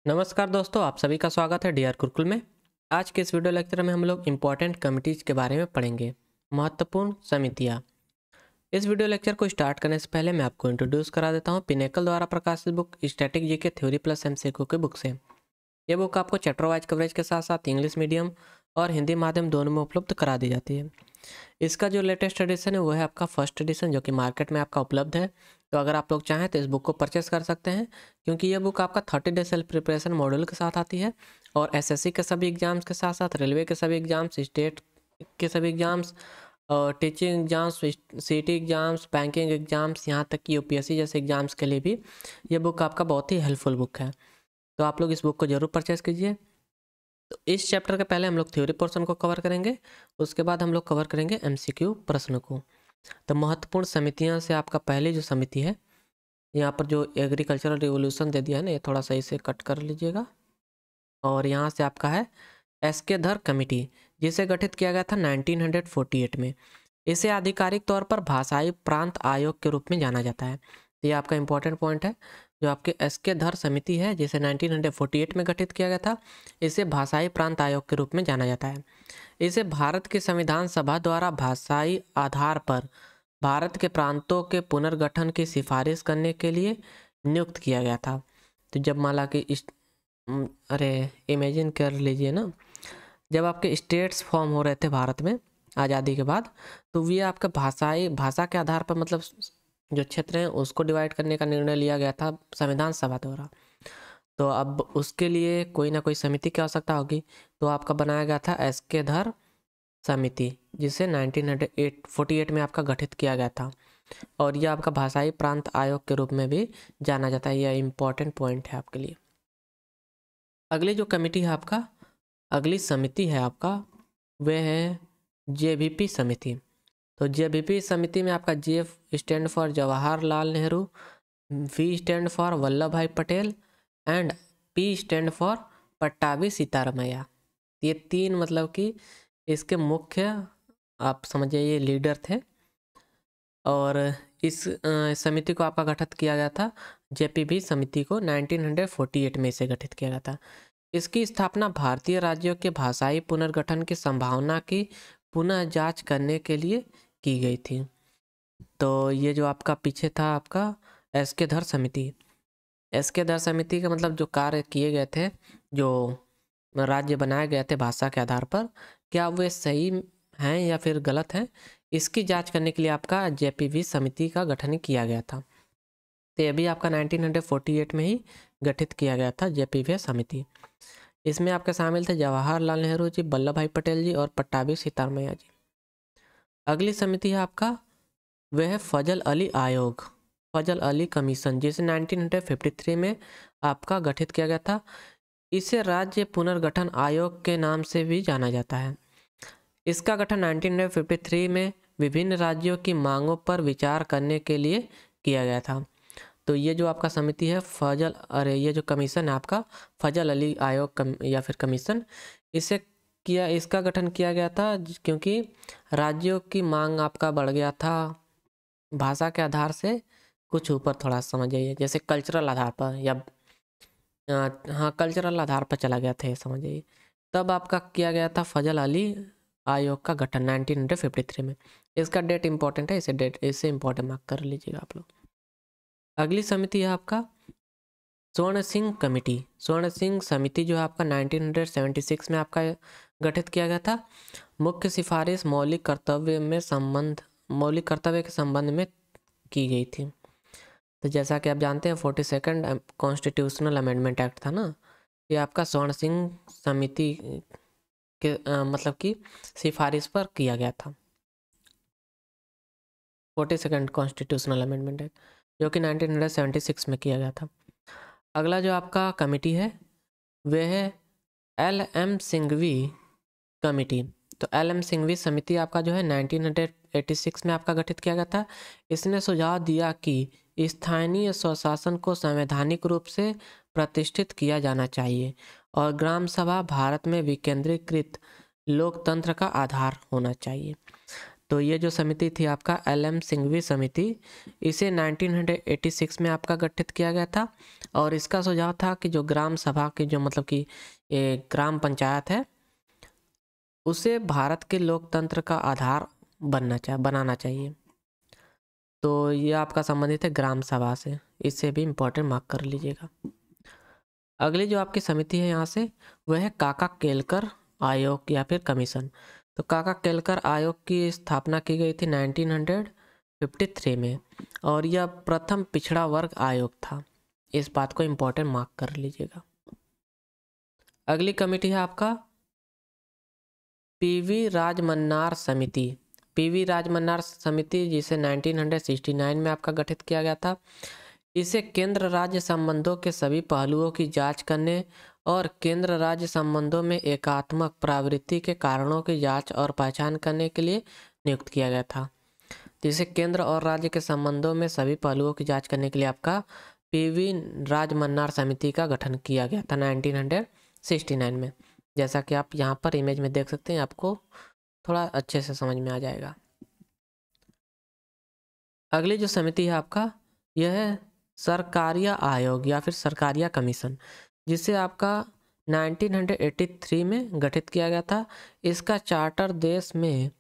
नमस्कार दोस्तों, आप सभी का स्वागत है डीआर गुरुकुल में। आज के इस वीडियो लेक्चर में हम लोग इम्पॉर्टेंट कमिटीज के बारे में पढ़ेंगे, महत्वपूर्ण समितियाँ। इस वीडियो लेक्चर को स्टार्ट करने से पहले मैं आपको इंट्रोड्यूस करा देता हूँ पिनेकल द्वारा प्रकाशित book static GK theory plus MCQ के बुक से। ये बुक आपको चैप्टर वाइज कवरेज के साथ साथ इंग्लिश मीडियम और हिंदी माध्यम दोनों में उपलब्ध करा दी जाती है। इसका जो लेटेस्ट एडिशन है वो है आपका फर्स्ट एडिशन, जो कि मार्केट में आपका उपलब्ध है। तो अगर आप लोग चाहें तो इस बुक को परचेस कर सकते हैं, क्योंकि ये बुक आपका 30 डे सेल्फ प्रिपरेशन मॉड्यूल के साथ आती है और एसएससी के सभी एग्जाम्स के साथ साथ रेलवे के सभी एग्जाम्स, स्टेट के सभी एग्जाम्स, टीचिंग एग्जाम्स, सीटी एग्जाम्स, बैंकिंग एग्जाम्स, यहाँ तक कि यूपीएससी जैसे एग्जाम्स के लिए भी ये बुक आपका बहुत ही हेल्पफुल बुक है। तो आप लोग इस बुक को जरूर परचेस कीजिए। तो इस चैप्टर के पहले हम लोग थ्योरी पोर्शन को कवर करेंगे, उसके बाद हम लोग कवर करेंगे एमसीक्यू प्रश्न को। तो महत्वपूर्ण समितियां से आपका पहली जो समिति है, यहाँ पर जो एग्रीकल्चरल रिवोल्यूशन दे दिया है ना, ये थोड़ा सही से कट कर लीजिएगा। और यहाँ से आपका है एसके धर कमेटी, जिसे गठित किया गया था 1948 में। इसे आधिकारिक तौर पर भाषाई प्रांत आयोग के रूप में जाना जाता है। ये आपका इंपॉर्टेंट पॉइंट है। जो आपके एसके धर समिति है, जिसे 1948 में गठित किया गया था, इसे भाषाई प्रांत आयोग के रूप में जाना जाता है। इसे भारत की संविधान सभा द्वारा भाषाई आधार पर भारत के प्रांतों के पुनर्गठन की सिफारिश करने के लिए नियुक्त किया गया था। तो जब मान ला कि अरे इमेजिन कर लीजिए ना, जब आपके स्टेट्स फॉर्म हो रहे थे भारत में आज़ादी के बाद, तो ये आपका भाषा के आधार पर, मतलब जो क्षेत्र हैं उसको डिवाइड करने का निर्णय लिया गया था संविधान सभा द्वारा। तो अब उसके लिए कोई ना कोई समिति की आवश्यकता होगी, तो आपका बनाया गया था एसके धर समिति, जिसे 1948 में आपका गठित किया गया था। और यह आपका भाषाई प्रांत आयोग के रूप में भी जाना जाता है। यह इम्पोर्टेंट पॉइंट है आपके लिए। अगली जो कमेटी है आपका, अगली समिति है आपका, वह है जेबीपी समिति। तो जेबीपी समिति में आपका J stand for Jawaharlal Nehru, V stand for Vallabh Bhai Patel and P stand for Pattabhi Sitaramayya. ये तीन मतलब कि इसके मुख्य आप समझिए ये लीडर थे। और इस समिति को आपका गठित किया गया था, जेपीबी समिति को 1948 में इसे गठित किया गया था। इसकी स्थापना भारतीय राज्यों के भाषाई पुनर्गठन की संभावना की पुनः जांच करने के लिए की गई थी। तो ये जो आपका पीछे था आपका एसके धर समिति, एसके धर समिति का मतलब जो कार्य किए गए थे, जो राज्य बनाए गए थे भाषा के आधार पर, क्या वे सही हैं या फिर गलत हैं, इसकी जांच करने के लिए आपका जेपीवी समिति का गठन किया गया था। तो ये भी आपका 1948 में ही गठित किया गया था जेपीवी समिति। इसमें आपके शामिल थे जवाहरलाल नेहरू जी, वल्लभ भाई पटेल जी और पट्टाभी सीतारामैया जी। अगली समिति है आपका, वह है फजल अली आयोग, फजल अली कमीशन, जिसे 1953 में आपका गठित किया गया था। इसे राज्य पुनर्गठन आयोग के नाम से भी जाना जाता है। इसका गठन 1953 में विभिन्न राज्यों की मांगों पर विचार करने के लिए किया गया था। तो ये जो आपका समिति है ये जो कमीशन है आपका फजल अली आयोग या फिर कमीशन, इसका गठन किया गया था क्योंकि राज्यों की मांग आपका बढ़ गया था भाषा के आधार से कुछ ऊपर, थोड़ा समझ जाइए, जैसे कल्चरल आधार पर या हाँ कल्चरल आधार पर चला गया था, ये समझ जाइए। तब आपका किया गया था फजल अली आयोग का गठन 1953 में। इसका डेट इंपॉर्टेंट है, इसे इंपॉर्टेंट मार्क कर लीजिएगा आप लोग। अगली समिति है आपका स्वर्ण सिंह कमेटी। स्वर्ण सिंह समिति जो है आपका 1976 में आपका गठित किया गया था। मुख्य सिफारिश मौलिक कर्तव्य के संबंध में की गई थी। तो जैसा कि आप जानते हैं 42nd कॉन्स्टिट्यूशनल अमेंडमेंट एक्ट था ना, ये आपका स्वर्ण सिंह समिति के मतलब कि सिफारिश पर किया गया था। 42nd कॉन्स्टिट्यूशनल अमेंडमेंट एक्ट जो कि 1976 में किया गया था। अगला जो आपका कमेटी है वह है LM सिंघवी कमेटी। तो LM सिंघवी समिति आपका जो है 1986 में आपका गठित किया गया था। इसने सुझाव दिया कि स्थानीय स्वशासन को संवैधानिक रूप से प्रतिष्ठित किया जाना चाहिए और ग्राम सभा भारत में विकेंद्रीकृत लोकतंत्र का आधार होना चाहिए। तो ये जो समिति थी आपका LM सिंघवी समिति, इसे 1986 में आपका गठित किया गया था। और इसका सुझाव था कि जो ग्राम सभा की जो मतलब कि ग्राम पंचायत है, उसे भारत के लोकतंत्र का आधार बनाना चाहिए। तो ये आपका संबंधित है ग्राम सभा से, इससे भी इम्पोर्टेंट मार्क कर लीजिएगा। अगली जो आपकी समिति है यहाँ से, वह है काका केलकर आयोग या फिर कमीशन। तो काका केलकर आयोग की स्थापना की गई थी 1953 में, और यह प्रथम पिछड़ा वर्ग आयोग था। इस बात को इम्पोर्टेंट मार्क कर लीजिएगा। अगली कमेटी है आपका PV राजमन्नार समिति। PV राजमन्नार समिति, जिसे 1969 में आपका गठित किया गया था। इसे केंद्र राज्य संबंधों के सभी पहलुओं की जांच करने और केंद्र राज्य संबंधों में एकात्मक प्रवृत्ति के कारणों की जांच और पहचान करने के लिए नियुक्त किया गया था। जिसे केंद्र और राज्य के संबंधों में सभी पहलुओं की जांच करने के लिए आपका PV राजमन्नार समिति का गठन किया गया था 1969 में। जैसा कि आप यहाँ पर इमेज में देख सकते हैं, आपको थोड़ा अच्छे से समझ में आ जाएगा। अगली जो समिति है आपका, यह है सरकारिया आयोग या फिर सरकारिया कमीशन, जिसे आपका 1983 में गठित किया गया था। इसका चार्टर देश में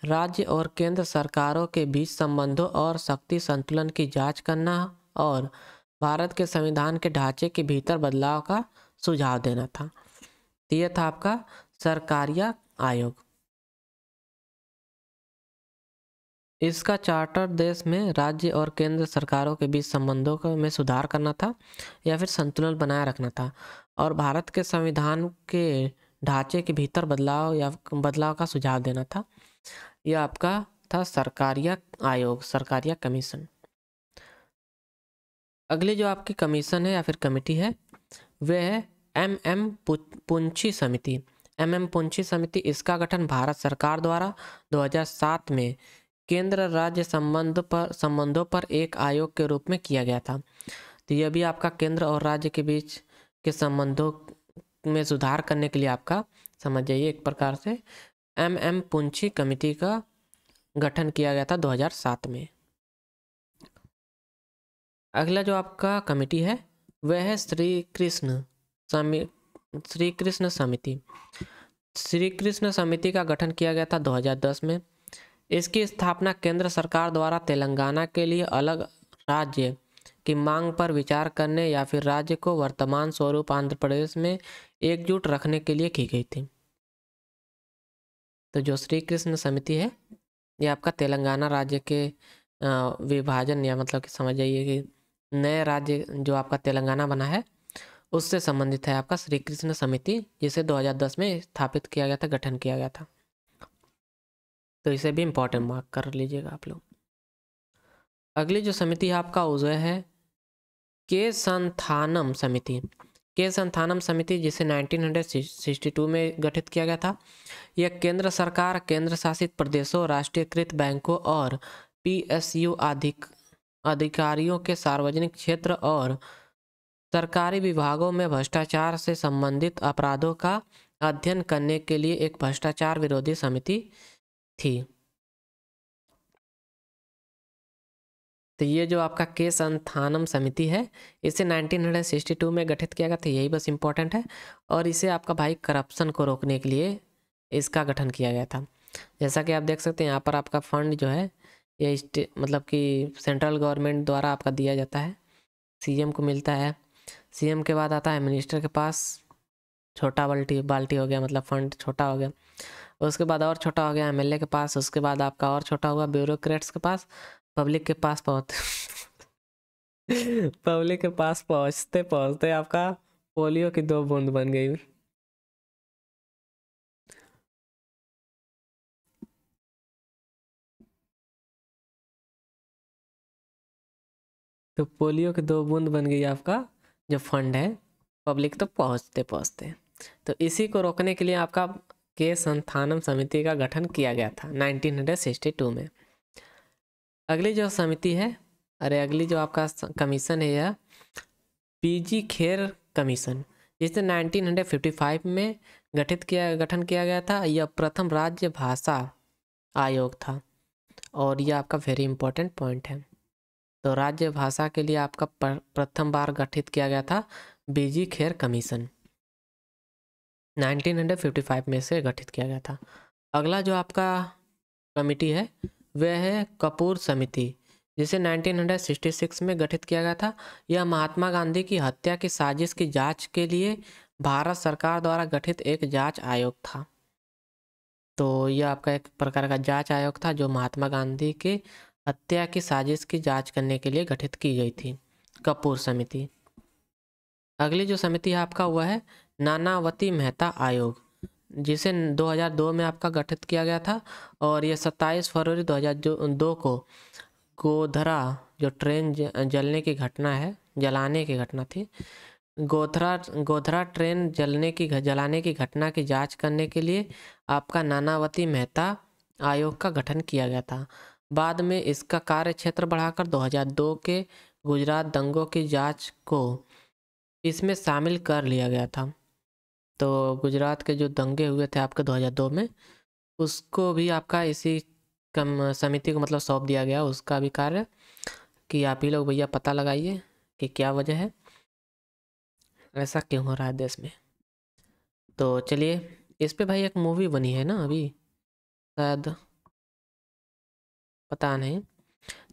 राज्य और केंद्र सरकारों के बीच संबंधों और शक्ति संतुलन की जांच करना और भारत के संविधान के ढांचे के भीतर बदलाव का सुझाव देना था। तो यह था आपका सरकारिया आयोग। इसका चार्टर देश में राज्य और केंद्र सरकारों के बीच संबंधों में सुधार करना था या फिर संतुलन बनाए रखना था, और भारत के संविधान के ढांचे के भीतर बदलाव का सुझाव देना था। यह आपका था सरकारिया आयोग, सरकारिया कमीशन। अगली जो आपकी कमीशन है या फिर कमेटी है, वह है MM पुंछी समिति। MM पुंछी समिति, इसका गठन भारत सरकार द्वारा 2007 में केंद्र राज्य संबंधों पर एक आयोग के रूप में किया गया था। तो यह भी आपका केंद्र और राज्य के बीच के संबंधों में सुधार करने के लिए आपका समझ जाइए एक प्रकार से MM पुंछी कमेटी का गठन किया गया था 2007 में। अगला जो आपका कमेटी है, वह है श्री कृष्ण समिति। श्री कृष्ण समिति का गठन किया गया था 2010 में। इसकी स्थापना केंद्र सरकार द्वारा तेलंगाना के लिए अलग राज्य की मांग पर विचार करने या फिर राज्य को वर्तमान स्वरूप आंध्र प्रदेश में एकजुट रखने के लिए की गई थी। तो जो श्री कृष्ण समिति है, ये आपका तेलंगाना राज्य के विभाजन या मतलब कि समझ जाइए कि नए राज्य जो आपका तेलंगाना बना है उससे संबंधित है आपका श्री कृष्ण समिति, जिसे 2010 में स्थापित किया गया था, गठन किया गया था। तो इसे भी इम्पोर्टेंट मार्क कर लीजिएगा आप लोग। अगली जो समिति है आपका, वह है के संथानम समिति। के संथानम समिति, जिसे 1962 में गठित किया गया था। यह केंद्र सरकार, केंद्र शासित प्रदेशों, राष्ट्रीयकृत बैंकों और PSU अधिकारियों के सार्वजनिक क्षेत्र और सरकारी विभागों में भ्रष्टाचार से संबंधित अपराधों का अध्ययन करने के लिए एक भ्रष्टाचार विरोधी समिति थी। तो ये जो आपका के संथानम समिति है, इसे 1962 में गठित किया गया था, यही बस इम्पोर्टेंट है। और इसे आपका भाई करप्शन को रोकने के लिए इसका गठन किया गया था। जैसा कि आप देख सकते हैं यहाँ पर आपका फंड जो है ये मतलब कि सेंट्रल गवर्नमेंट द्वारा आपका दिया जाता है, CM को मिलता है। CM के बाद आता है मिनिस्टर के पास, छोटा बाल्टी हो गया, मतलब फंड छोटा हो गया। उसके बाद और छोटा हो गया MLA के पास, उसके बाद आपका और छोटा हुआ ब्यूरोक्रेट्स के पास, पब्लिक के पास पब्लिक के पास पहुंचते पहुंचते आपका पोलियो की 2 बूंद बन गई। तो पोलियो की 2 बूंद बन गई आपका जो फंड है पब्लिक तक पहुंचते पहुंचते। तो इसी को रोकने के लिए आपका के संथानम समिति का गठन किया गया था 1962 में। अगली जो समिति है, अगली जो आपका कमीशन है, यह PG खेर कमीशन, जिसे 1955 में गठन किया गया था। यह प्रथम राज्य भाषा आयोग था। और ये आपका वेरी इंपॉर्टेंट पॉइंट है। तो राज्य भाषा के लिए आपका प्रथम बार गठित किया गया था बीजी खेर कमीशन, 1955 में से गठित किया गया था। अगला जो आपका कमिटी है वह है कपूर समिति, जिसे 1966 में गठित किया गया था। यह महात्मा गांधी की हत्या की साजिश की जांच के लिए भारत सरकार द्वारा गठित एक जांच आयोग था। तो यह आपका एक प्रकार का जांच आयोग था जो महात्मा गांधी के हत्या की साजिश की जांच करने के लिए गठित की गई थी, कपूर समिति। अगली जो समिति है आपका वह है नानावती मेहता आयोग, जिसे 2002 में आपका गठित किया गया था। और ये 27 फरवरी 2002 को गोधरा जो ट्रेन जलाने की घटना थी, गोधरा ट्रेन जलाने की घटना की जांच करने के लिए आपका नानावती मेहता आयोग का गठन किया गया था। बाद में इसका कार्य क्षेत्र बढ़ाकर 2002 के गुजरात दंगों की जांच को इसमें शामिल कर लिया गया था। तो गुजरात के जो दंगे हुए थे आपके 2002 में, उसको भी आपका इसी समिति को मतलब सौंप दिया गया, उसका भी कार्य कि आप ही लोग भैया पता लगाइए कि क्या वजह है, ऐसा क्यों हो रहा है देश में। तो चलिए, इस पे भाई एक मूवी बनी है ना अभी, शायद, पता नहीं।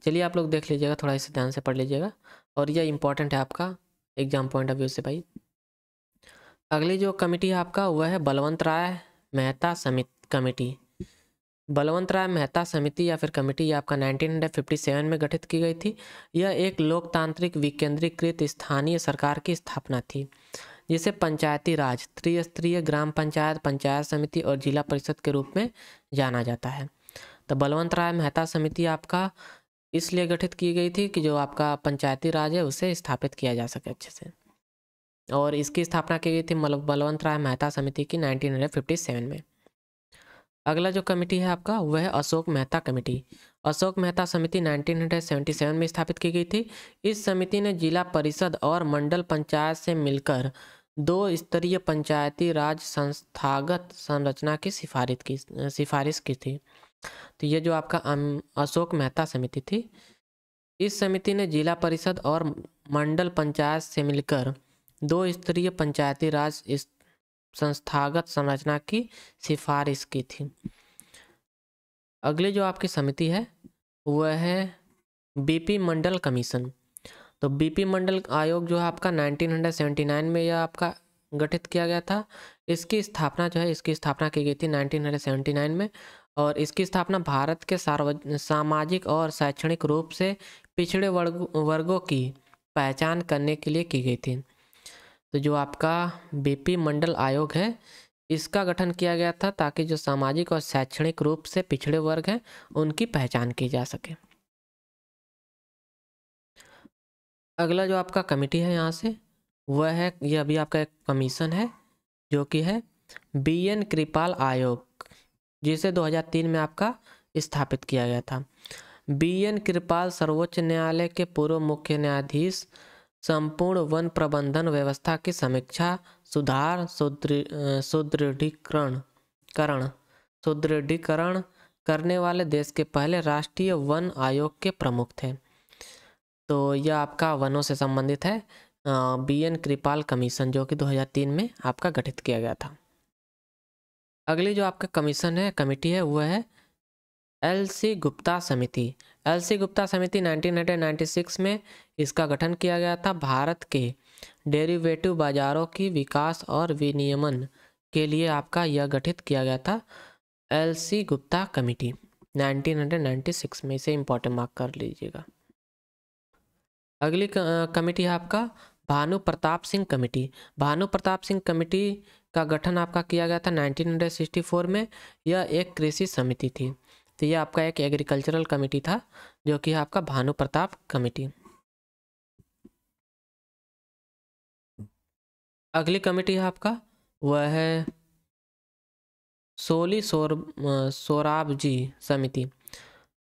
चलिए आप लोग देख लीजिएगा, थोड़ा इसे ध्यान से पढ़ लीजिएगा, और यह इंपॉर्टेंट है आपका एग्जाम पॉइंट ऑफ व्यू से भाई। अगली जो कमेटी है आपका वह है बलवंत राय मेहता कमेटी। बलवंत राय मेहता समिति या फिर कमेटी ये आपका 1957 में गठित की गई थी। यह एक लोकतांत्रिक विकेंद्रीकृत स्थानीय सरकार की स्थापना थी, जिसे पंचायती राज, त्रिस्तरीय ग्राम पंचायत, पंचायत समिति और जिला परिषद के रूप में जाना जाता है। तो बलवंत राय मेहता समिति आपका इसलिए गठित की गई थी कि जो आपका पंचायती राज है उसे स्थापित किया जा सके अच्छे से, और इसकी स्थापना की गई थी बलवंत राय मेहता समिति की 1957 में। अगला जो कमेटी है आपका वह है अशोक मेहता कमेटी। अशोक मेहता समिति 1977 में स्थापित की गई थी। इस समिति ने जिला परिषद और मंडल पंचायत से मिलकर 2 स्तरीय पंचायती राज संस्थागत संरचना की सिफारिश की थी। तो ये जो आपका अशोक मेहता समिति थी, इस समिति ने जिला परिषद और मंडल पंचायत से मिलकर 2 स्तरीय पंचायती राज संस्थागत संरचना की सिफारिश की थी। अगली जो आपकी समिति है वह है बीपी मंडल कमीशन। तो बीपी मंडल आयोग जो है आपका 1979 में यह आपका गठित किया गया था। इसकी स्थापना की गई थी 1979 में, और इसकी स्थापना भारत के सामाजिक और शैक्षणिक रूप से पिछड़े वर्गों की पहचान करने के लिए की गई थी। तो जो आपका बीपी मंडल आयोग है, इसका गठन किया गया था ताकि जो सामाजिक और शैक्षणिक रूप से पिछड़े वर्ग हैं उनकी पहचान की जा सके। अगला जो आपका कमेटी है यहाँ से वह है, ये अभी आपका एक कमीशन है जो कि है BN कृपाल आयोग, जिसे 2003 में आपका स्थापित किया गया था। BN कृपाल सर्वोच्च न्यायालय के पूर्व मुख्य न्यायाधीश संपूर्ण वन प्रबंधन व्यवस्था की समीक्षा, सुधार, सुदृढ़ीकरण करने वाले देश के पहले राष्ट्रीय वन आयोग के प्रमुख थे। तो यह आपका वनों से संबंधित है, BN कृपाल कमीशन, जो कि 2003 में आपका गठित किया गया था। अगली जो आपका कमेटी है वह है LC गुप्ता समिति। LC गुप्ता समिति 1996 में इसका गठन किया गया था। भारत के डेरिवेटिव बाजारों की विकास और विनियमन के लिए आपका यह गठित किया गया था, LC गुप्ता कमेटी 1996 में। इसे इंपॉर्टेंट मार्क कर लीजिएगा। अगली कमेटी है आपका भानु प्रताप सिंह कमेटी। भानु प्रताप सिंह कमेटी का गठन आपका किया गया था 1964 में। यह एक कृषि समिति थी। तो यह आपका एक एग्रीकल्चरल कमेटी था जो कि आपका भानु प्रताप कमेटी। अगली कमेटी है आपका वह है सोराबजी समिति।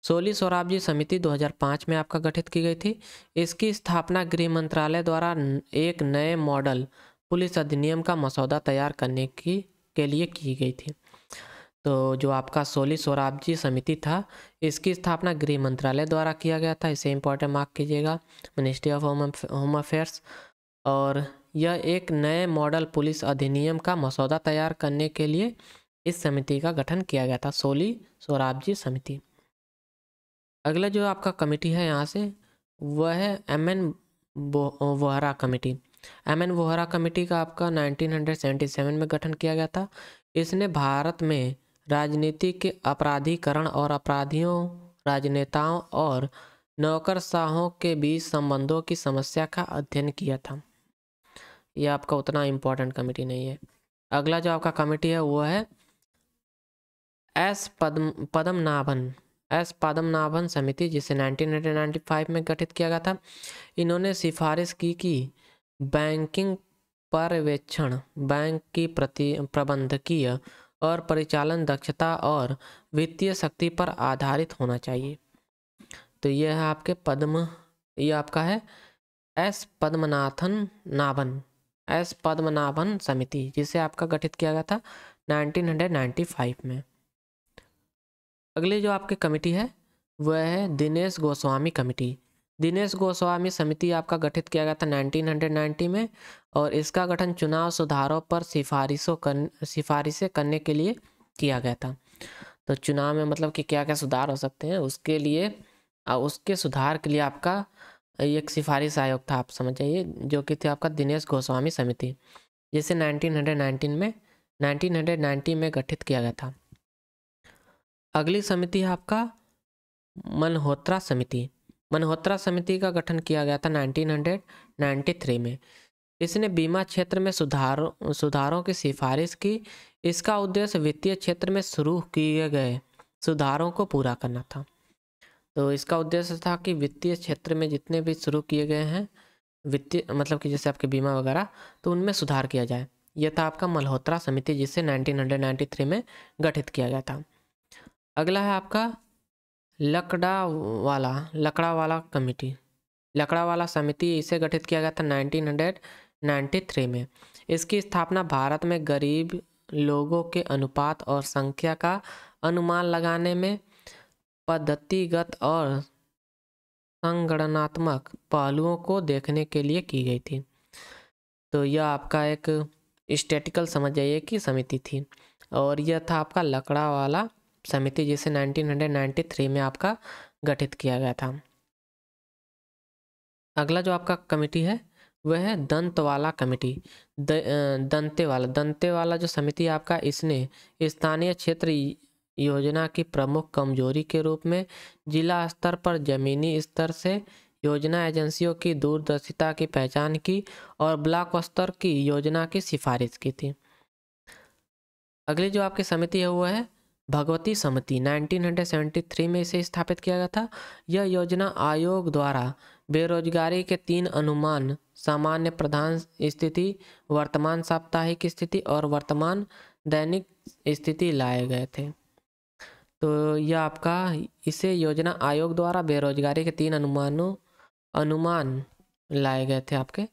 सोराबजी समिति 2005 में आपका गठित की गई थी। इसकी स्थापना गृह मंत्रालय द्वारा एक नए मॉडल पुलिस अधिनियम का मसौदा तैयार करने के लिए की गई थी। तो जो आपका सोली सोराबजी समिति था, इसकी स्थापना गृह मंत्रालय द्वारा किया गया था। इसे इंपॉर्टेंट मार्क कीजिएगा, मिनिस्ट्री ऑफ होम अफेयर्स। और यह एक नए मॉडल पुलिस अधिनियम का मसौदा तैयार करने के लिए इस समिति का गठन किया गया था, सोली सोराबजी समिति। अगला जो आपका कमेटी है यहाँ से, वह है M.N.. Vohra committee. M.N.. Vohra committee का आपका 1977 में गठन किया गया था। इसने भारत में राजनीति के अपराधीकरण और अपराधियों, राजनेताओं और नौकरशाहों के बीच संबंधों की समस्या का अध्ययन किया था। यह आपका उतना इम्पोर्टेंट कमेटी नहीं है। अगला जो आपका कमेटी है वो है एस पद्मनाभन समिति, जिसे 1995 में गठित किया गया था। इन्होंने सिफारिश की कि बैंकिंग पर्यवेक्षण बैंक की प्रबंधकीय और परिचालन दक्षता और वित्तीय शक्ति पर आधारित होना चाहिए। तो यह है आपके यह आपका है एस पद्मनाभन समिति, जिसे आपका गठित किया गया था 1995 में। अगली जो आपकी कमेटी है वह है दिनेश गोस्वामी कमेटी। दिनेश गोस्वामी समिति आपका गठित किया गया था 1990 में, और इसका गठन चुनाव सुधारों पर सिफारिशें करने के लिए किया गया था। तो चुनाव में मतलब कि क्या क्या सुधार हो सकते हैं उसके लिए, उसके सुधार के लिए आपका एक सिफारिश आयोग था, आप समझ जाइए, जो कि थे आपका दिनेश गोस्वामी समिति, जिसे 1990 में गठित किया गया था। अगली समिति है आपका मल्होत्रा समिति। मल्होत्रा समिति का गठन किया गया था 1993 में। इसने बीमा क्षेत्र में सुधारों की सिफारिश की। इसका उद्देश्य वित्तीय क्षेत्र में शुरू किए गए सुधारों को पूरा करना था। तो इसका उद्देश्य था कि वित्तीय क्षेत्र में जितने भी शुरू किए गए हैं वित्तीय, मतलब कि जैसे आपके बीमा वगैरह, तो उनमें सुधार किया जाए। यह था आपका मल्होत्रा समिति, जिसे 1993 में गठित किया गया था। अगला है आपका लकड़ावाला कमेटी। लकड़ावाला समिति, इसे गठित किया गया था 1993 में। इसकी स्थापना भारत में गरीब लोगों के अनुपात और संख्या का अनुमान लगाने में पद्धतिगत और संगणनात्मक पहलुओं को देखने के लिए की गई थी। तो यह आपका एक स्टैटिकल समझ जाइए कि समिति थी, और यह था आपका लकड़ावाला समिति, जिसे 1993 में आपका गठित किया गया था। अगला जो आपका कमेटी है वह है दंतेवाला कमेटी। दंतेवाला जो समिति आपका, इसने स्थानीय क्षेत्र योजना की प्रमुख कमजोरी के रूप में जिला स्तर पर जमीनी स्तर से योजना एजेंसियों की दूरदर्शिता की पहचान की और ब्लॉक स्तर की योजना की सिफारिश की थी। अगली जो आपकी समिति है वो है भगवती समिति। 1973 में इसे स्थापित किया गया था। यह योजना आयोग द्वारा बेरोजगारी के 3 अनुमान, सामान्य प्रधान स्थिति, वर्तमान साप्ताहिक स्थिति और वर्तमान दैनिक स्थिति लाए गए थे। तो यह आपका इसे योजना आयोग द्वारा बेरोजगारी के 3 अनुमान लाए गए थे आपके,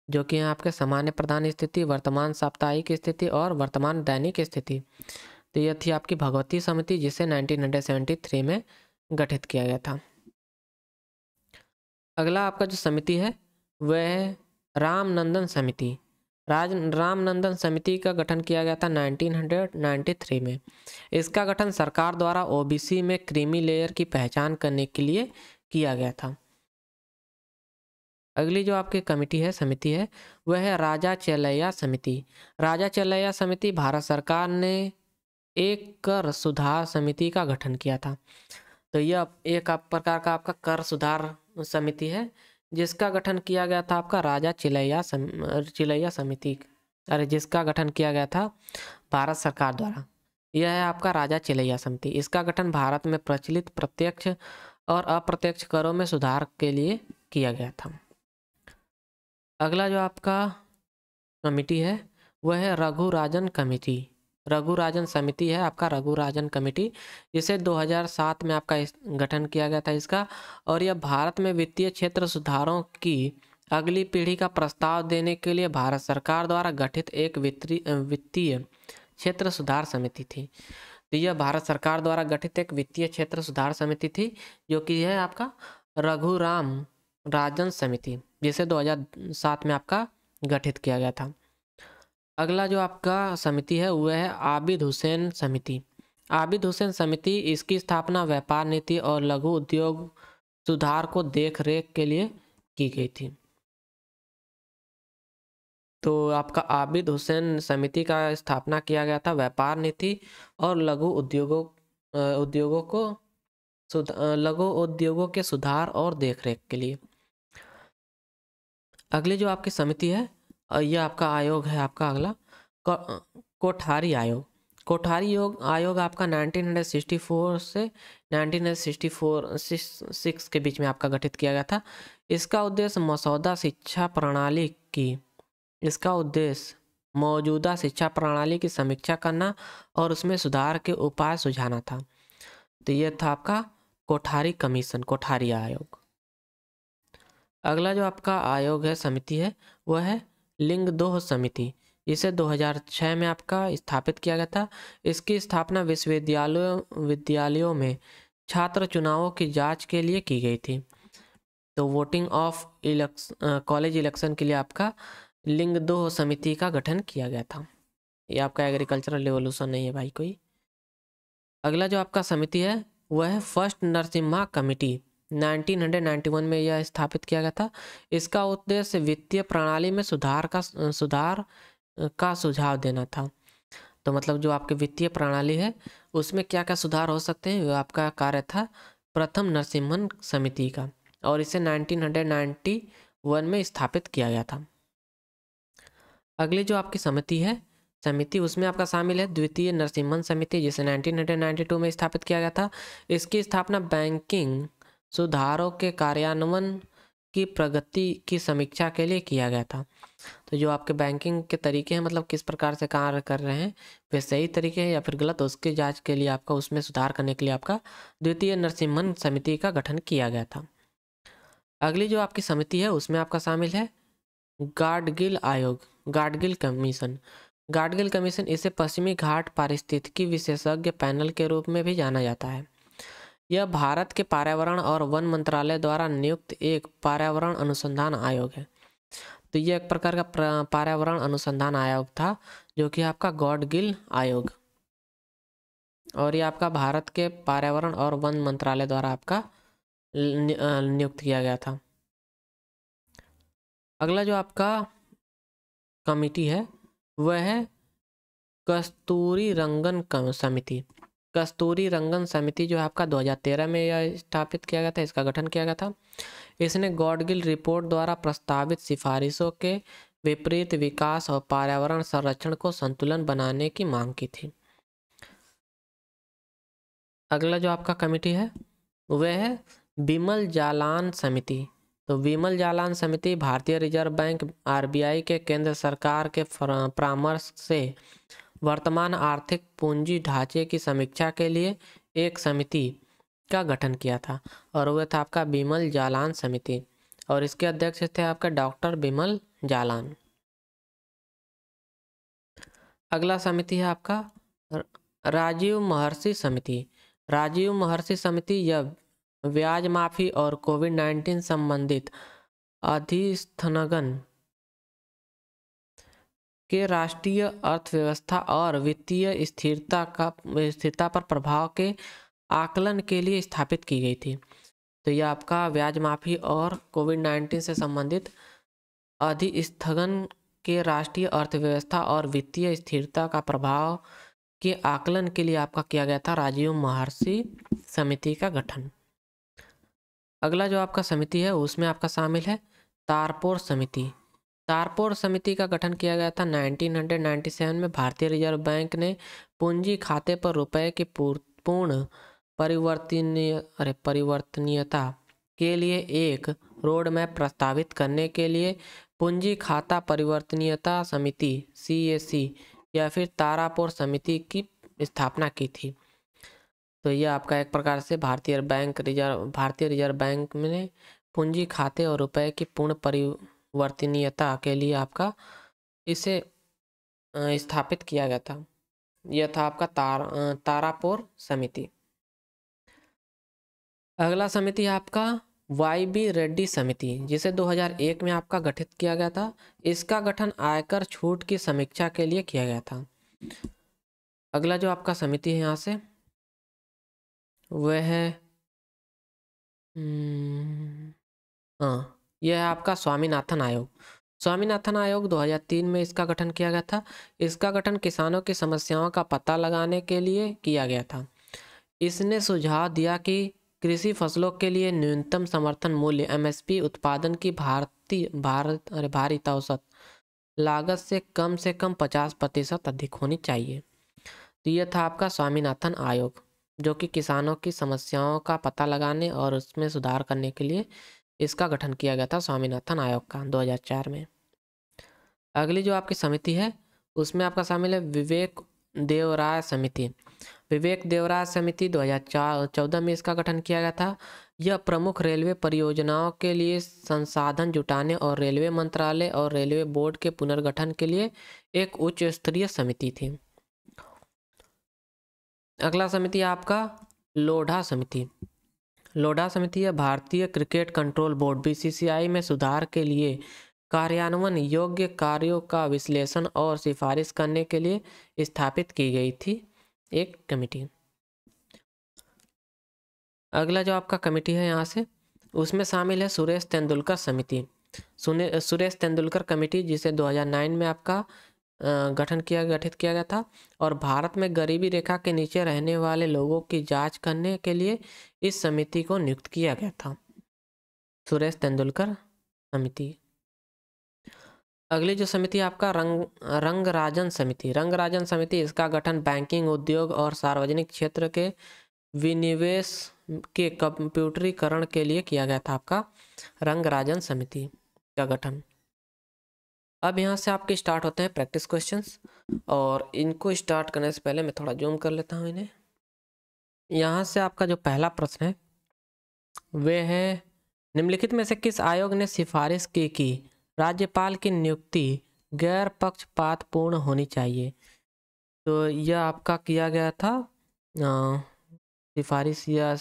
जो कि हैं आपके सामान्य प्रधान स्थिति, वर्तमान साप्ताहिक स्थिति और वर्तमान दैनिक स्थिति। तो यह थी आपकी भगवती समिति, जिसे 1973 में गठित किया गया था। अगला आपका जो समिति है वह है रामनंदन समिति। रामनंदन समिति का गठन किया गया था 1993 में। इसका गठन सरकार द्वारा ओबीसी में क्रीमी लेयर की पहचान करने के लिए किया गया था। अगली जो आपकी समिति है वह है राजा चेलैया समिति। राजा चेलैया समिति, भारत सरकार ने एक कर सुधार समिति का गठन किया था। तो यह एक प्रकार का आपका कर सुधार समिति है, जिसका गठन किया गया था आपका राजा चिलैया समिति, जिसका गठन किया गया था भारत सरकार द्वारा। यह है आपका राजा चिलैया समिति। इसका गठन भारत में प्रचलित प्रत्यक्ष और अप्रत्यक्ष करों में सुधार के लिए किया गया था। अगला जो आपका कमेटी है वह है रघुराजन कमेटी। रघुराजन समिति है आपका, रघुराजन कमेटी, जिसे 2007 में आपका गठन किया गया था इसका, और यह भारत में वित्तीय क्षेत्र सुधारों की अगली पीढ़ी का प्रस्ताव देने के लिए भारत सरकार द्वारा गठित एक वित्तीय क्षेत्र सुधार समिति थी। तो यह भारत सरकार द्वारा गठित एक वित्तीय क्षेत्र सुधार समिति थी, जो कि है आपका रघुराम राजन समिति, जिसे 2007 में आपका गठित किया गया था। अगला जो आपका समिति है वह है आबिद हुसैन समिति। आबिद हुसैन समिति, इसकी स्थापना व्यापार नीति और लघु उद्योग सुधार को देख रेख के लिए की गई थी। तो आपका आबिद हुसैन समिति का स्थापना किया गया था व्यापार नीति और लघु उद्योगों के सुधार और देखरेख के लिए। अगली जो आपकी समिति है यह आपका आयोग है आपका अगला कोठारी आयोग। कोठारी आयोग आपका 1964 से 1964 के बीच में आपका गठित किया गया था। इसका उद्देश्य मौजूदा शिक्षा प्रणाली की समीक्षा करना और उसमें सुधार के उपाय सुझाना था। तो यह था आपका कोठारी कमीशन, कोठारी आयोग। अगला जो आपका आयोग है, समिति है, वह है लिंगदोह समिति। इसे 2006 में आपका स्थापित किया गया था। इसकी स्थापना विद्यालयों में छात्र चुनावों की जांच के लिए की गई थी। तो वोटिंग ऑफ कॉलेज इलेक्शन के लिए आपका लिंगदोह समिति का गठन किया गया था। ये आपका एग्रीकल्चरल रेवोल्यूशन नहीं है भाई कोई। अगला जो आपका समिति है वह है फर्स्ट नरसिम्हा कमेटी। 1991 में यह स्थापित किया गया था। इसका उद्देश्य वित्तीय प्रणाली में सुधार का सुझाव देना था। तो मतलब जो आपकी वित्तीय प्रणाली है उसमें क्या क्या सुधार हो सकते हैं, वह आपका कार्य था प्रथम नरसिम्हन समिति का, और इसे 1991 में स्थापित किया गया था। अगली जो आपकी समिति उसमें आपका शामिल है द्वितीय नरसिम्हन समिति, जिसे 1992 में स्थापित किया गया था। इसकी स्थापना बैंकिंग सुधारों के कार्यान्वयन की प्रगति की समीक्षा के लिए किया गया था। तो जो आपके बैंकिंग के तरीके हैं, मतलब किस प्रकार से कार्य कर रहे हैं, वे सही तरीके हैं या फिर गलत, उसकी जांच के लिए आपका उसमें सुधार करने के लिए आपका द्वितीय नरसिम्हन समिति का गठन किया गया था। अगली जो आपकी समिति है उसमें आपका शामिल है गाडगिल आयोग, गाडगिल कमीशन। गाडगिल कमीशन, इसे पश्चिमी घाट पारिस्थितिकी विशेषज्ञ पैनल के रूप में भी जाना जाता है। यह भारत के पर्यावरण और वन मंत्रालय द्वारा नियुक्त एक पर्यावरण अनुसंधान आयोग है। तो यह एक प्रकार का पर्यावरण अनुसंधान आयोग था, जो कि आपका गाडगिल आयोग, और ये आपका भारत के पर्यावरण और वन मंत्रालय द्वारा आपका नियुक्त किया गया था। अगला जो आपका कमिटी है वह है कस्तूरी रंगन समिति। कस्तूरी रंगन समिति जो है आपका 2013 में यह स्थापित किया गया था, इसका गठन किया गया था। इसने गाडगिल रिपोर्ट द्वारा प्रस्तावित सिफारिशों के विपरीत विकास और पर्यावरण संरक्षण को संतुलन बनाने की मांग की थी। अगला जो आपका कमेटी है वह है बिमल जालान समिति। तो विमल जालान समिति भारतीय रिजर्व बैंक आरबीआई के केंद्र सरकार के परामर्श से वर्तमान आर्थिक पूंजी ढांचे की समीक्षा के लिए एक समिति का गठन किया था, और वह था आपका बिमल जालान समिति, और इसके अध्यक्ष थे आपका डॉक्टर बिमल जालान। अगला समिति है आपका राजीव महर्षि समिति। राजीव महर्षि समिति यह ब्याज माफी और कोविड-19 संबंधित अधिस्थगन के राष्ट्रीय अर्थव्यवस्था और वित्तीय स्थिरता पर प्रभाव के आकलन के लिए स्थापित की गई थी। तो यह आपका ब्याज माफी और कोविड-19 से संबंधित अधिस्थगन के राष्ट्रीय अर्थव्यवस्था और वित्तीय स्थिरता का प्रभाव के आकलन के लिए आपका किया गया था राजीव महर्षि समिति का गठन। अगला जो आपका समिति है उसमें आपका शामिल है तारपोर समिति। तारपोर समिति का गठन किया गया था 1997 में। भारतीय रिजर्व बैंक ने पूंजी खाते पर रुपए की पूर्ण परिवर्तनीयता के लिए एक रोड मैप प्रस्तावित करने के लिए पूंजी खाता परिवर्तनीयता समिति CAC या फिर तारापोर समिति की स्थापना की थी। तो यह आपका एक प्रकार से भारतीय रिजर्व बैंक में पूंजी खाते और रुपए की पूर्ण परिवर्तनीयता के लिए आपका इसे स्थापित किया गया था। यह था आपका तारापुर समिति। अगला समिति है आपका वाई.बी. रेड्डी समिति, जिसे 2001 में आपका गठित किया गया था। इसका गठन आयकर छूट की समीक्षा के लिए किया गया था। अगला जो आपका समिति है यहाँ से वह है हाँ, यह है आपका स्वामीनाथन आयोग। स्वामीनाथन आयोग 2003 में इसका गठन किया गया था। इसका गठन किसानों की समस्याओं का पता लगाने के लिए किया गया था। इसने सुझाव दिया कि कृषि फसलों के लिए न्यूनतम समर्थन मूल्य एमएसपी उत्पादन की भारित औसत लागत से कम 50% अधिक होनी चाहिए। तो यह था आपका स्वामीनाथन आयोग, जो कि किसानों की समस्याओं का पता लगाने और उसमें सुधार करने के लिए इसका गठन किया गया था, स्वामीनाथन आयोग का 2004 में। अगली जो आपकी समिति है उसमें आपका शामिल है विवेक देवराय समिति। विवेक देवराय समिति 2014 में इसका गठन किया गया था। यह प्रमुख रेलवे परियोजनाओं के लिए संसाधन जुटाने और रेलवे मंत्रालय और रेलवे बोर्ड के पुनर्गठन के लिए एक उच्च स्तरीय समिति थी। अगला समिति आपका लोढ़ा समिति। लोढ़ा समिति है भारतीय क्रिकेट कंट्रोल बोर्ड बीसीसीआई में सुधार के लिए कार्यान्वयन योग्य कार्यों का विश्लेषण और सिफारिश करने के लिए स्थापित की गई थी एक कमेटी। अगला जो आपका कमेटी है यहाँ से उसमें शामिल है सुरेश तेंदुलकर समिति। सुरेश तेंदुलकर कमेटी, जिसे 2009 में आपका गठित किया गया था और भारत में गरीबी रेखा के नीचे रहने वाले लोगों की जांच करने के लिए इस समिति को नियुक्त किया गया था, सुरेश तेंदुलकर समिति। अगली जो समिति आपका रंगराजन समिति। रंगराजन समिति, इसका गठन बैंकिंग उद्योग और सार्वजनिक क्षेत्र के विनिवेश के कंप्यूटरीकरण के लिए किया गया था, आपका रंगराजन समिति का गठन। अब यहाँ से आपके स्टार्ट होते हैं प्रैक्टिस क्वेश्चंस, और इनको स्टार्ट करने से पहले मैं थोड़ा जूम कर लेता हूँ इन्हें। यहाँ से आपका जो पहला प्रश्न है वे है निम्नलिखित में से किस आयोग ने सिफारिश की कि राज्यपाल की नियुक्ति गैर पक्षपातपूर्ण होनी चाहिए। तो यह आपका किया गया था सिफारिश किया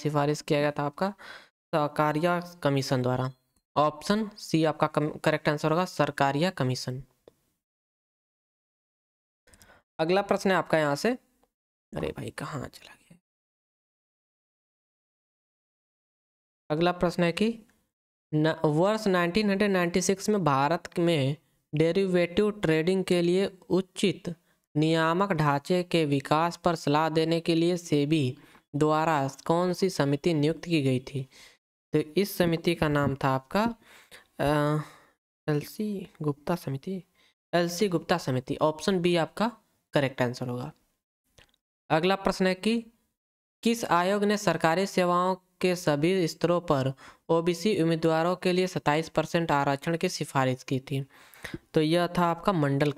गया था आपका सरकारिया कमीशन द्वारा। ऑप्शन सी आपका करेक्ट आंसर होगा, सरकारिया कमीशन। अगला प्रश्न है आपका यहाँ से, अरे भाई कहाँ चला गया। अगला प्रश्न है कि वर्ष 1996 में भारत में डेरिवेटिव ट्रेडिंग के लिए उचित नियामक ढांचे के विकास पर सलाह देने के लिए सेबी द्वारा कौन सी समिति नियुक्त की गई थी। तो इस समिति का नाम था आपका एलसी गुप्ता समिति। ऑप्शन बी आपका करेक्ट आंसर होगा। अगला प्रश्न है कि किस आयोग ने सरकारी सेवाओं के सभी स्तरों पर ओबीसी उम्मीदवारों के लिए 27% आरक्षण की सिफारिश की थी। तो यह था आपका मंडल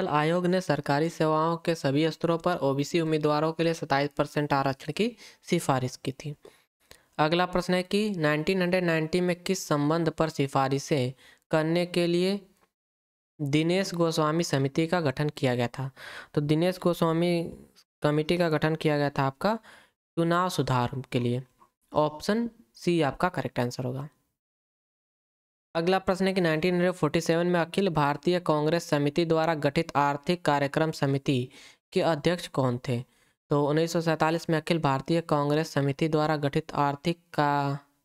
आयोग ने सरकारी सेवाओं के सभी स्तरों पर ओबीसी उम्मीदवारों के लिए 27% आरक्षण की सिफारिश की थी। अगला प्रश्न है कि 1990 में किस संबंध पर सिफारिशें करने के लिए दिनेश गोस्वामी समिति का गठन किया गया था। तो दिनेश गोस्वामी कमेटी का गठन किया गया था आपका चुनाव सुधार के लिए। ऑप्शन सी आपका करेक्ट आंसर होगा। अगला प्रश्न है कि 1947 में अखिल भारतीय कांग्रेस समिति द्वारा गठित आर्थिक कार्यक्रम समिति के अध्यक्ष कौन थे। तो 1947 में अखिल भारतीय कांग्रेस समिति द्वारा गठित आर्थिक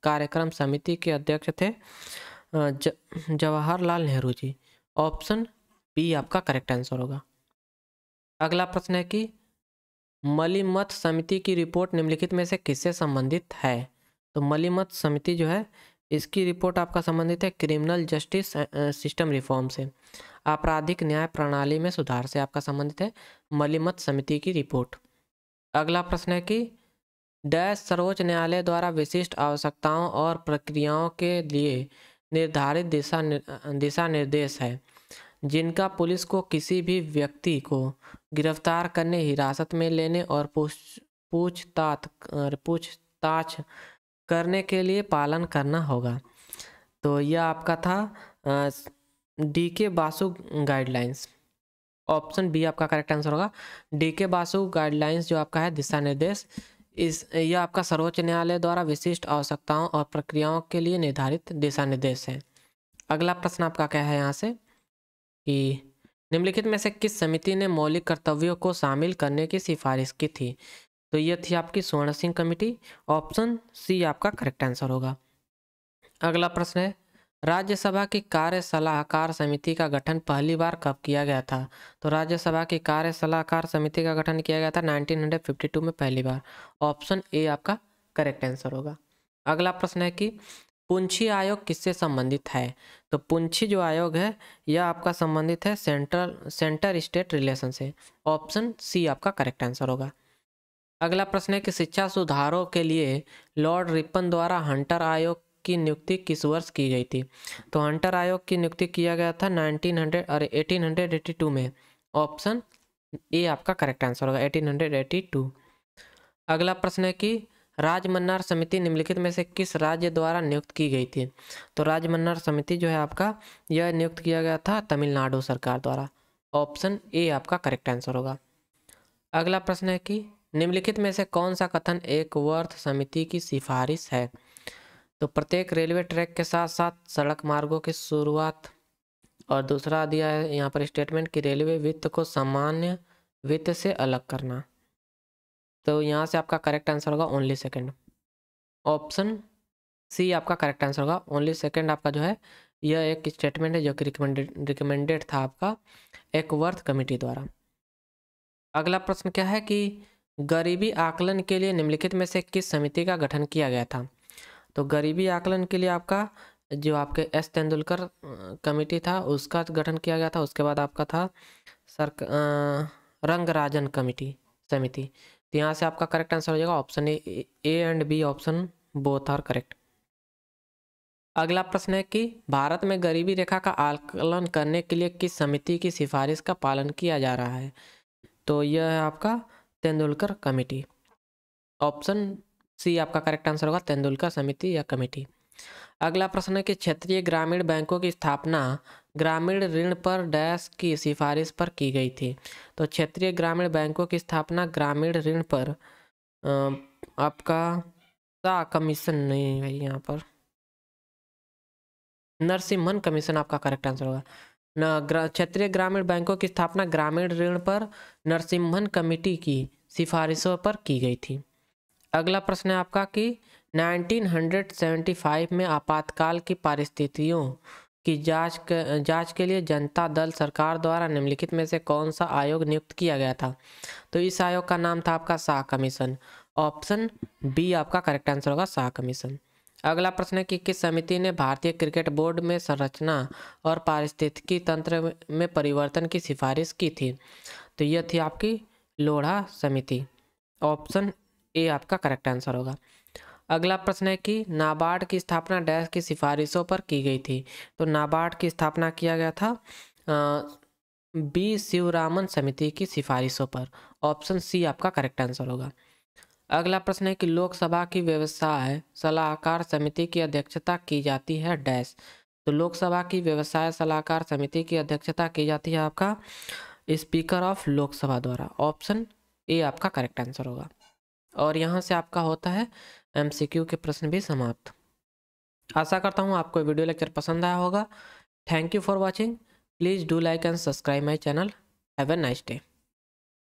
कार्यक्रम समिति के अध्यक्ष थे जवाहरलाल नेहरू जी। ऑप्शन बी आपका करेक्ट आंसर होगा। अगला प्रश्न है कि मलीमत समिति की रिपोर्ट निम्नलिखित में से किससे संबंधित है। तो मलीमत समिति जो है इसकी रिपोर्ट आपका संबंधित है क्रिमिनल जस्टिस सिस्टम रिफॉर्म से, आपराधिक न्याय प्रणाली में सुधार से आपका संबंधित है मलीमत समिति की रिपोर्ट। अगला प्रश्न है कि डैश सर्वोच्च न्यायालय द्वारा विशिष्ट आवश्यकताओं और प्रक्रियाओं के लिए निर्धारित दिशा निर्देश है जिनका पुलिस को किसी भी व्यक्ति को गिरफ्तार करने, हिरासत में लेने और पूछताछ करने के लिए पालन करना होगा। तो यह आपका था DK Basu guidelines. Option B आपका करेक्ट आंसर होगा। DK बासु गाइडलाइंस जो आपका है दिशा निर्देश, यह आपका सर्वोच्च न्यायालय द्वारा विशिष्ट आवश्यकताओं और प्रक्रियाओं के लिए निर्धारित दिशा निर्देश है। अगला प्रश्न आपका क्या है यहाँ से कि निम्नलिखित में से किस समिति ने मौलिक कर्तव्यों को शामिल करने की सिफारिश की थी? तो यह थी आपकी स्वर्ण सिंह कमेटी। ऑप्शन सी आपका करेक्ट आंसर होगा। अगला प्रश्न है राज्यसभा की कार्य सलाहकार समिति का गठन पहली बार कब किया गया था? तो राज्यसभा की कार्य सलाहकार समिति का गठन किया गया था 1952 में पहली बार। ऑप्शन ए आपका करेक्ट आंसर होगा। अगला प्रश्न है कि पुंछी आयोग किससे संबंधित है? तो पुंछी जो आयोग है यह आपका संबंधित है सेंटर स्टेट रिलेशन से। ऑप्शन सी आपका करेक्ट आंसर होगा। अगला प्रश्न है कि शिक्षा सुधारों के लिए लॉर्ड रिपन द्वारा हंटर आयोग की नियुक्ति किस वर्ष की गई थी? तो हंटर आयोग की नियुक्ति किया गया था 1882 में। ऑप्शन ए आपका करेक्ट आंसर होगा 1882। अगला प्रश्न है कि राजमन्नार समिति निम्नलिखित में से किस राज्य द्वारा नियुक्त की गई थी? तो राजमन्नार समिति जो है आपका यह नियुक्त किया गया था तमिलनाडु सरकार द्वारा। ऑप्शन ए आपका करेक्ट आंसर होगा। अगला प्रश्न है कि निम्नलिखित में से कौन सा कथन एक वर्थ समिति की सिफारिश है? तो प्रत्येक रेलवे ट्रैक के साथ साथ सड़क मार्गों की शुरुआत, और दूसरा दिया है यहाँ पर स्टेटमेंट कि रेलवे वित्त को सामान्य वित्त से अलग करना। तो यहाँ से आपका करेक्ट आंसर होगा ओनली सेकंड। ऑप्शन सी आपका करेक्ट आंसर होगा। ओनली सेकंड आपका जो है यह एक स्टेटमेंट है जो कि रिकमेंडेड था आपका एकवर्थ कमेटी द्वारा। अगला प्रश्न क्या है कि गरीबी आकलन के लिए निम्नलिखित में से किस समिति का गठन किया गया था? तो गरीबी आकलन के लिए आपका जो आपके एस तेंदुलकर कमेटी था उसका गठन किया गया था। उसके बाद आपका था रंगराजन कमेटी समिति। तो यहाँ से आपका करेक्ट आंसर हो जाएगा option A and B option both are correct. अगला प्रश्न है कि भारत में गरीबी रेखा का आकलन करने के लिए किस समिति की सिफारिश का पालन किया जा रहा है? तो यह है आपका तेंदुलकर कमेटी। ऑप्शन सी आपका करेक्ट आंसर होगा तेंदुलकर समिति या कमेटी। अगला प्रश्न है कि क्षेत्रीय ग्रामीण बैंकों की स्थापना ग्रामीण ऋण पर डैश की सिफारिश पर की गई थी। तो क्षेत्रीय ग्रामीण बैंकों की स्थापना ग्रामीण ऋण पर आपका सा कमीशन नहीं भाई, यहाँ पर नरसिम्हन कमीशन आपका करेक्ट आंसर होगा। क्षेत्रीय ग्रामीण बैंकों की स्थापना ग्रामीण ऋण पर नरसिम्हन कमेटी की सिफारिशों पर की गई थी। अगला प्रश्न है आपका कि 1975 में आपातकाल की परिस्थितियों की जांच के लिए जनता दल सरकार द्वारा निम्नलिखित में से कौन सा आयोग नियुक्त किया गया था? तो इस आयोग का नाम था आपका शाह कमीशन। ऑप्शन बी आपका करेक्ट आंसर होगा शाह कमीशन। अगला प्रश्न है कि किस समिति ने भारतीय क्रिकेट बोर्ड में संरचना और पारिस्थितिकी तंत्र में परिवर्तन की सिफारिश की थी? तो यह थी आपकी लोढ़ा समिति। ऑप्शन ए आपका करेक्ट आंसर होगा। अगला प्रश्न है कि नाबार्ड की स्थापना डैश की सिफारिशों पर की गई थी? तो नाबार्ड की स्थापना किया गया था बी शिवरामन समिति की सिफारिशों पर। ऑप्शन सी आपका करेक्ट आंसर होगा। अगला प्रश्न है कि लोकसभा की व्यवसाय सलाहकार समिति की अध्यक्षता की जाती है डैश? तो लोकसभा की व्यवसाय सलाहकार समिति की अध्यक्षता की जाती है आपका स्पीकर ऑफ लोकसभा द्वारा। ऑप्शन ए आपका करेक्ट आंसर होगा। और यहाँ से आपका होता है MCQ के प्रश्न भी समाप्त। आशा करता हूँ आपको वीडियो लेक्चर पसंद आया होगा। Thank you for watching. Please do like and subscribe my channel. Have a nice day.